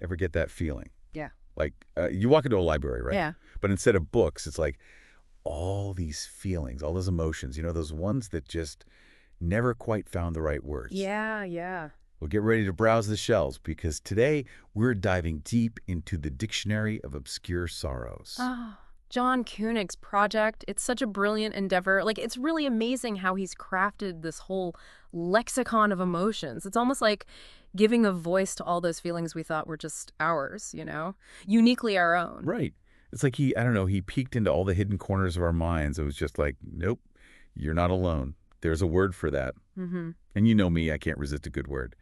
Ever get that feeling? Yeah. Like, you walk into a library, right? Yeah. But instead of books, it's like all these feelings, all those emotions, those ones that just never quite found the right words. Yeah, yeah. Well, get ready to browse the shelves because today we're diving deep into the Dictionary of Obscure Sorrows. Oh, John Koenig's project, it's such a brilliant endeavor. Like, it's really amazing how he's crafted this whole lexicon of emotions. It's almost like giving a voice to all those feelings we thought were just ours, uniquely our own. Right. It's like I don't know, he peeked into all the hidden corners of our minds. It was just like, nope, you're not alone. There's a word for that. Mm-hmm. And you know me, I can't resist a good word.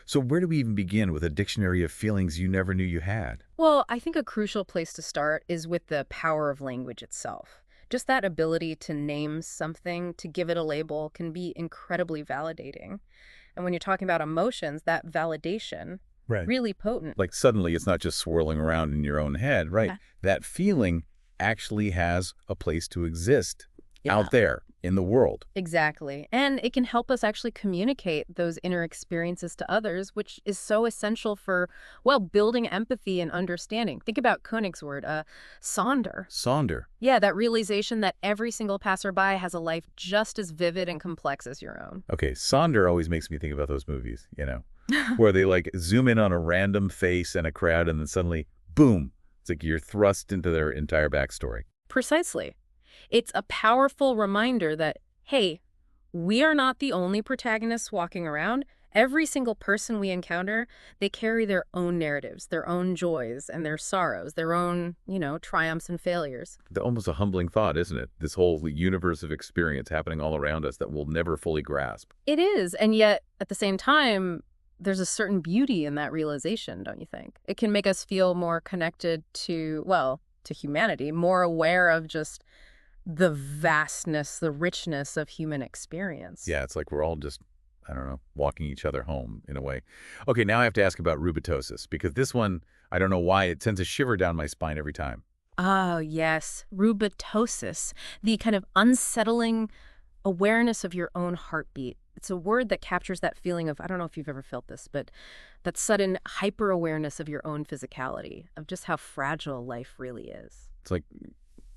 So where do we even begin with a dictionary of feelings you never knew you had? Well, I think a crucial place to start is with the power of language itself. Just that ability to name something, to give it a label, can be incredibly validating. And when you're talking about emotions, that validation, Right. really potent. Like suddenly it's not just swirling around in your own head, right? That feeling actually has a place to exist Yeah, out there in the world. exactly. And it can help us actually communicate those inner experiences to others, which is so essential for, well, building empathy and understanding. Think about Koenig's word, sonder. Sonder. Yeah, that realization that every single passerby has a life just as vivid and complex as your own. Okay, Sonder always makes me think about those movies, where they like zoom in on a random face and a crowd and then suddenly, boom, it's like you're thrust into their entire backstory. Precisely. It's a powerful reminder that, hey, we are not the only protagonists walking around. Every single person we encounter, they carry their own narratives, their own joys and their sorrows, their own, triumphs and failures. Almost a humbling thought, isn't it? This whole universe of experience happening all around us that we'll never fully grasp. It is, and yet, at the same time, there's a certain beauty in that realization, don't you think? It can make us feel more connected to, well, to humanity, more aware of just the vastness, the richness of human experience. Yeah, it's like we're all just, I don't know, walking each other home in a way. Okay, now I have to ask about rubetosis because this one, I don't know why, it sends a shiver down my spine every time. Oh, yes. Rubetosis, the kind of unsettling awareness of your own heartbeat. It's a word that captures that feeling of, I don't know if you've ever felt this, but that sudden hyper-awareness of your own physicality, of just how fragile life really is. It's like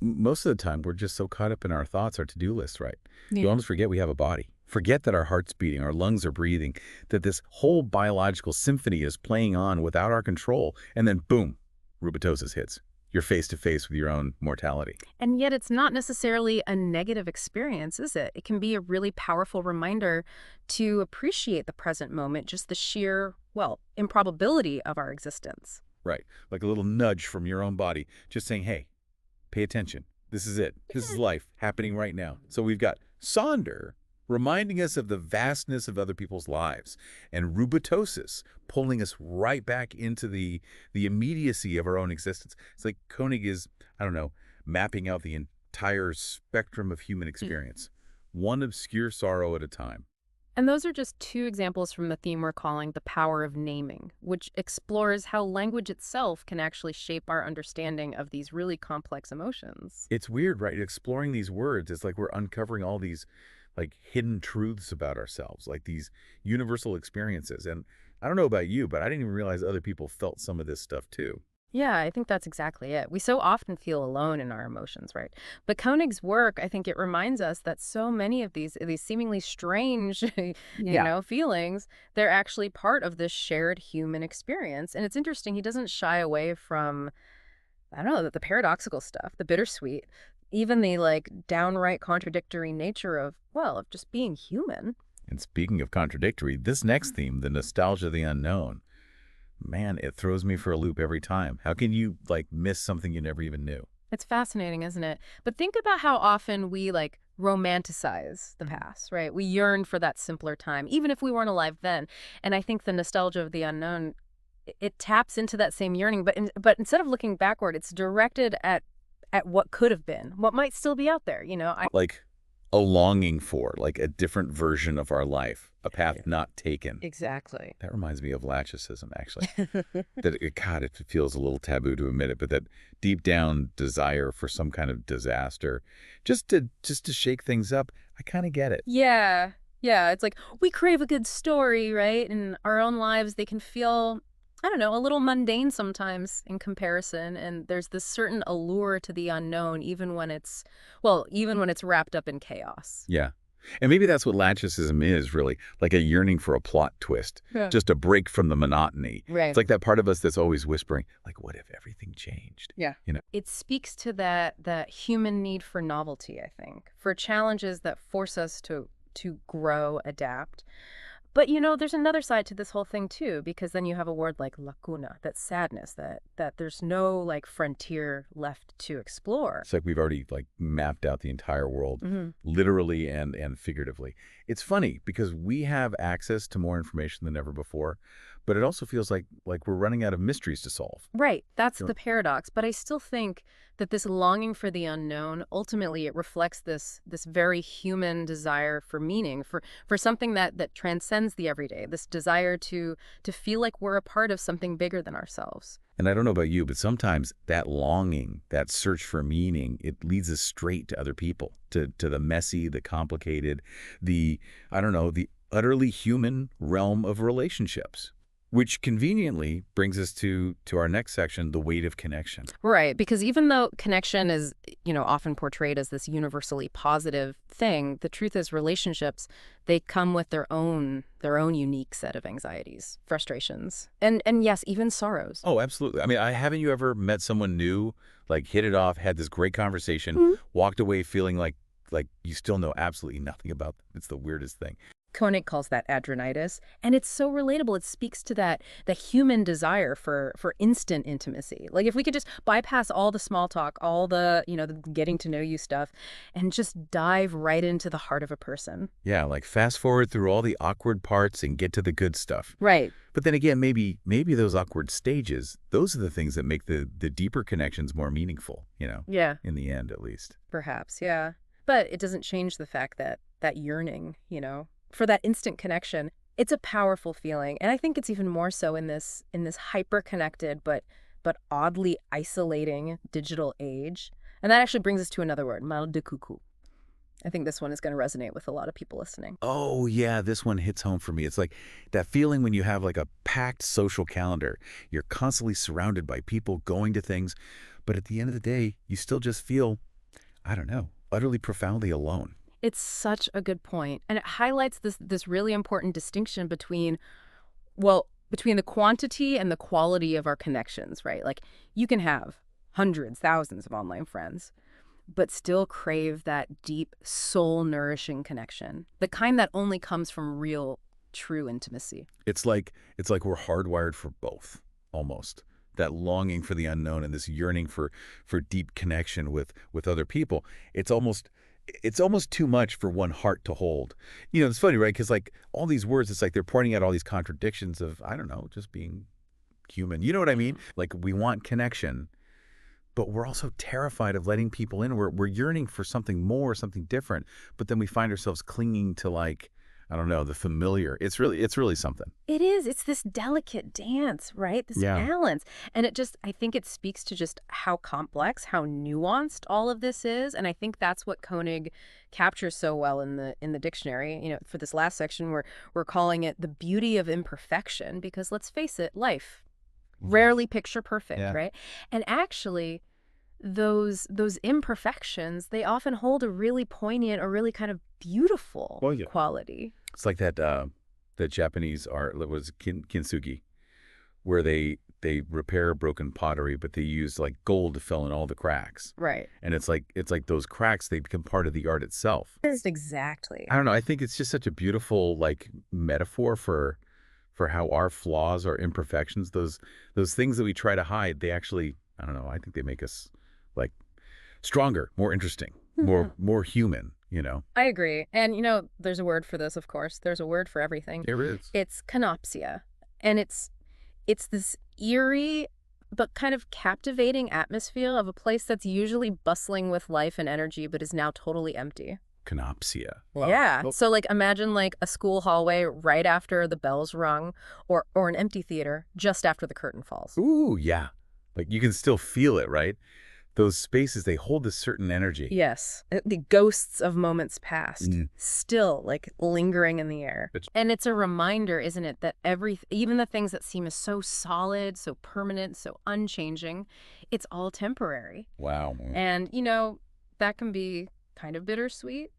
most of the time we're just so caught up in our thoughts, our to-do list, right? Yeah. You almost forget we have a body. Forget that our heart's beating, our lungs are breathing, that this whole biological symphony is playing on without our control. And then boom, rubetosis hits. You're face to face with your own mortality. And yet it's not necessarily a negative experience, is it? It can be a really powerful reminder to appreciate the present moment, just the sheer, well, improbability of our existence. Right. Like a little nudge from your own body, just saying, hey, pay attention. This is it. This is life happening right now. So we've got Sonder reminding us of the vastness of other people's lives, and rubetosis pulling us right back into the immediacy of our own existence. It's like Koenig is, I don't know, mapping out the entire spectrum of human experience, one obscure sorrow at a time. And those are just two examples from the theme we're calling the power of naming, which explores how language itself can actually shape our understanding of these really complex emotions. It's weird, right? Exploring these words, it's like we're uncovering all these like hidden truths about ourselves, like these universal experiences. And I don't know about you, but I didn't even realize other people felt some of this stuff too. Yeah, I think that's exactly it. We so often feel alone in our emotions, right? But Koenig's work, I think it reminds us that so many of these seemingly strange, feelings, they're actually part of this shared human experience. And it's interesting, he doesn't shy away from, I don't know, the paradoxical stuff, the bittersweet, even the like downright contradictory nature of, well, of just being human. And speaking of contradictory, this next theme, the nostalgia of the unknown, man, it throws me for a loop every time. How can you like miss something you never even knew? It's fascinating, isn't it? But think about how often we like romanticize the past, right? We yearn for that simpler time, even if we weren't alive then. And I think the nostalgia of the unknown, it taps into that same yearning, but instead of looking backward, it's directed at what could have been, what might still be out there, Like a longing for, like a different version of our life, a path not taken. Exactly. That reminds me of lachicism, actually. God, it feels a little taboo to admit it, but that deep down desire for some kind of disaster, just to shake things up, I kind of get it. Yeah. Yeah. It's like we crave a good story, right? In our own lives, they can feel I don't know, a little mundane sometimes in comparison, and there's this certain allure to the unknown even when it's, well, even when it's wrapped up in chaos. Yeah. And maybe that's what Lachecism is, really, like a yearning for a plot twist, Yeah. just a break from the monotony. It's Right. like that part of us that's always whispering, like, what if everything changed? Yeah. You know? It speaks to that human need for novelty, I think, for challenges that force us to grow, adapt. But there's another side to this whole thing too, because then you have a word like lacuna, that's sadness, that there's no like frontier left to explore. It's like we've already like mapped out the entire world, Hmm. literally and figuratively. It's funny because we have access to more information than ever before, but it also feels like we're running out of mysteries to solve. Right, that's You know? the paradox. But I still think that this longing for the unknown, ultimately it reflects this very human desire for meaning, for something that transcends the everyday, this desire to feel like we're a part of something bigger than ourselves. And I don't know about you, but sometimes that longing, that search for meaning, it leads us straight to other people, to the messy, the complicated, I don't know, the utterly human realm of relationships. Which conveniently brings us to our next section, the weight of connection. Right, because even though connection is, often portrayed as this universally positive thing, the truth is relationships, they come with their own unique set of anxieties, frustrations, and yes, even sorrows. Oh, absolutely. I mean, haven't you ever met someone new, like hit it off, had this great conversation, Mhm. walked away feeling like you still know absolutely nothing about them? It's the weirdest thing. Koenig calls that adrenitis, and it's so relatable. It speaks to the human desire for instant intimacy. Like if we could just bypass all the small talk, all the getting to know you stuff, and just dive right into the heart of a person. Yeah, like fast forward through all the awkward parts and get to the good stuff. Right. But then again, maybe those awkward stages, those are the things that make the deeper connections more meaningful, Yeah, in the end at least. perhaps. Yeah. But it doesn't change the fact that yearning, for that instant connection, it's a powerful feeling. And I think it's even more so in this hyper connected but oddly isolating digital age. And that actually brings us to another word, mal de coucou. I think this one is going to resonate with a lot of people listening. Oh, yeah, this one hits home for me. It's like that feeling when you have like a packed social calendar. You're constantly surrounded by people going to things, but at the end of the day, you still just feel, I don't know, utterly profoundly alone. It's such a good point, and it highlights this really important distinction between the quantity and the quality of our connections, right? Like you can have hundreds, thousands of online friends, but still crave that deep, soul-nourishing connection, the kind that only comes from real, true intimacy. It's like we're hardwired for both, almost. That longing for the unknown and this yearning for deep connection with other people. It's almost too much for one heart to hold. It's funny, right? Because like all these words, it's like they're pointing out all these contradictions of, I don't know, just being human. You know what I mean? Like we want connection, but we're also terrified of letting people in. We're yearning for something more, something different, but then we find ourselves clinging to like, I don't know, the familiar. It's really something. It is. It's this delicate dance, right? This Yeah. balance. And I think it speaks to just how complex, how nuanced all of this is. And I think that's what Koenig captures so well in the dictionary. For this last section, we're calling it the beauty of imperfection, because let's face it, life rarely picture perfect, Yeah. right? And actually, those imperfections, they often hold a really poignant or really kind of beautiful Well, yeah. quality. It's like that Japanese art that was kintsugi, where they repair broken pottery, but they use like gold to fill in all the cracks. Right. And it's like those cracks, they become part of the art itself. Just exactly. I don't know. I think it's just such a beautiful like metaphor for how our flaws, our imperfections, those things that we try to hide, they actually, I don't know, I think they make us like stronger, more interesting, more human. I agree. And there's a word for this, of course. There's a word for everything. There is. It's canopsia. And it's this eerie but kind of captivating atmosphere of a place that's usually bustling with life and energy but is now totally empty. Canopsia. Yeah. Well, So like imagine like a school hallway right after the bells rung, or an empty theater just after the curtain falls. ooh, yeah. Like you can still feel it, right? Those spaces, they hold a certain energy. Yes, the ghosts of moments past, Mm. still like lingering in the air. It's- And it's a reminder, isn't it, that even the things that seem as so solid, so permanent, so unchanging, it's all temporary. Wow. And, that can be kind of bittersweet,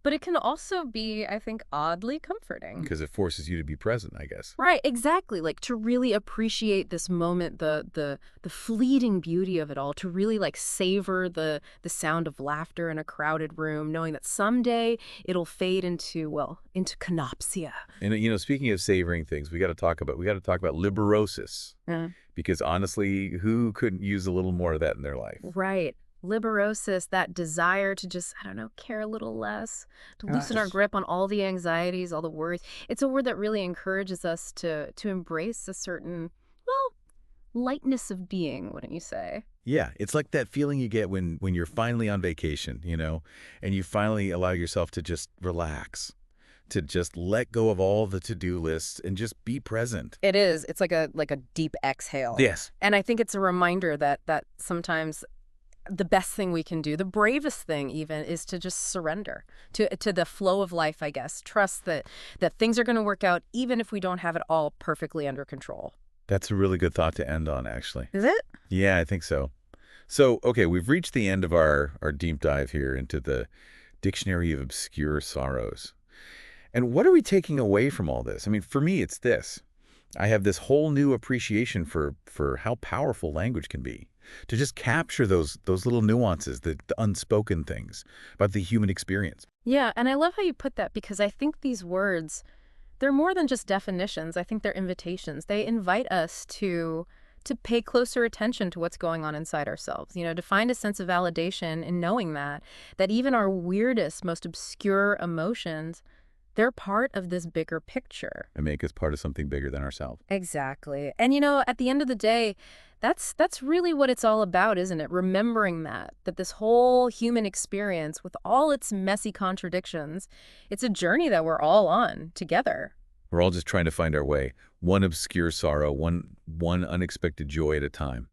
but it can also be, I think, oddly comforting. Because it forces you to be present, I guess. Right, exactly. Like to really appreciate this moment, the fleeting beauty of it all, to really like savor the sound of laughter in a crowded room, knowing that someday it'll fade into canopsia. And speaking of savoring things, we got to talk about liberosis, Yeah. because honestly, who couldn't use a little more of that in their life? Right. Liberosis, that desire to just, I don't know, care a little less, to loosen our Gosh. grip on all the anxieties, all the worries. It's a word that really encourages us to embrace a certain, well, lightness of being, wouldn't you say? Yeah, it's like that feeling you get when you're finally on vacation, and you finally allow yourself to just relax, to just let go of all the to-do lists and just be present. It is. It's like a deep exhale. Yes. And I think it's a reminder that sometimes the best thing we can do, the bravest thing even, is to just surrender to the flow of life, I guess. Trust that things are going to work out even if we don't have it all perfectly under control. That's a really good thought to end on, actually. Is it? Yeah, I think so. So, okay, we've reached the end of our deep dive here into the Dictionary of Obscure Sorrows. And what are we taking away from all this? I mean, for me, it's this. I have this whole new appreciation for how powerful language can be. To just capture those little nuances, the unspoken things about the human experience. Yeah, and I love how you put that because I think these words, they're more than just definitions. I think they're invitations. They invite us to pay closer attention to what's going on inside ourselves, to find a sense of validation in knowing that even our weirdest, most obscure emotions, they're part of this bigger picture. And make us part of something bigger than ourselves. Exactly. And at the end of the day, that's really what it's all about, isn't it? Remembering that this whole human experience with all its messy contradictions, it's a journey that we're all on together. We're all just trying to find our way, one obscure sorrow, one unexpected joy at a time.